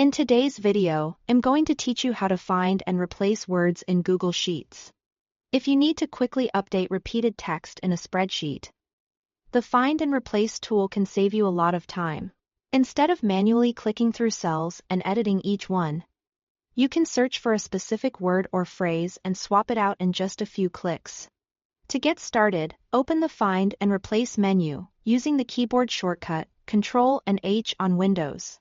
In today's video, I'm going to teach you how to find and replace words in Google Sheets. If you need to quickly update repeated text in a spreadsheet, the Find and Replace tool can save you a lot of time. Instead of manually clicking through cells and editing each one, you can search for a specific word or phrase and swap it out in just a few clicks. To get started, open the Find and Replace menu using the keyboard shortcut Ctrl and H on Windows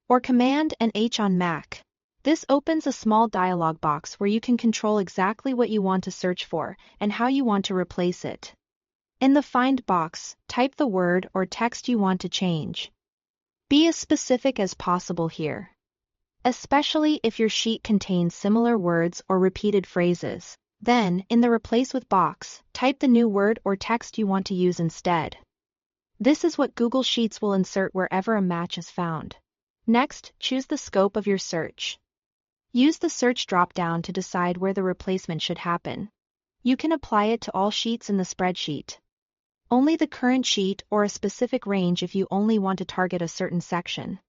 or Command and H on Mac. This opens a small dialog box where you can control exactly what you want to search for and how you want to replace it. In the Find box, type the word or text you want to change. Be as specific as possible here, especially if your sheet contains similar words or repeated phrases. Then, in the Replace with box, type the new word or text you want to use instead. This is what Google Sheets will insert wherever a match is found. Next, choose the scope of your search. Use the search drop-down to decide where the replacement should happen. You can apply it to all sheets in the spreadsheet. Only the current sheet or a specific range if you only want to target a certain section.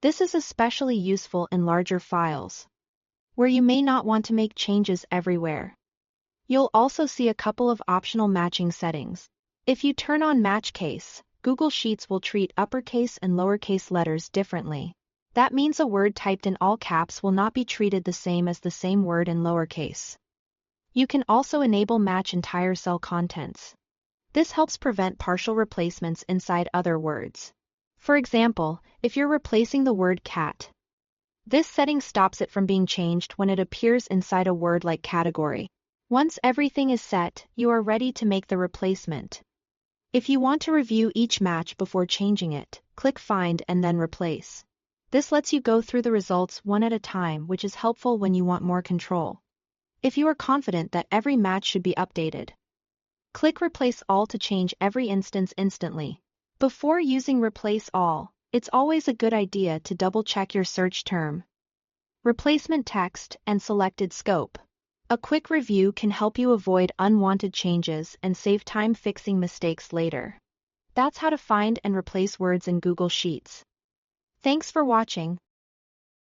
This is especially useful in larger files, where you may not want to make changes everywhere. You'll also see a couple of optional matching settings. If you turn on Match Case, Google Sheets will treat uppercase and lowercase letters differently. That means a word typed in all caps will not be treated the same as the same word in lowercase. You can also enable Match Entire Cell Contents. This helps prevent partial replacements inside other words. For example, if you're replacing the word cat, this setting stops it from being changed when it appears inside a word like category. Once everything is set, you are ready to make the replacement. If you want to review each match before changing it, click Find and then Replace. This lets you go through the results one at a time, which is helpful when you want more control. If you are confident that every match should be updated, click Replace All to change every instance instantly. Before using Replace All, it's always a good idea to double-check your search term, replacement text, and selected scope. A quick review can help you avoid unwanted changes and save time fixing mistakes later. That's how to find and replace words in Google Sheets. Thanks for watching.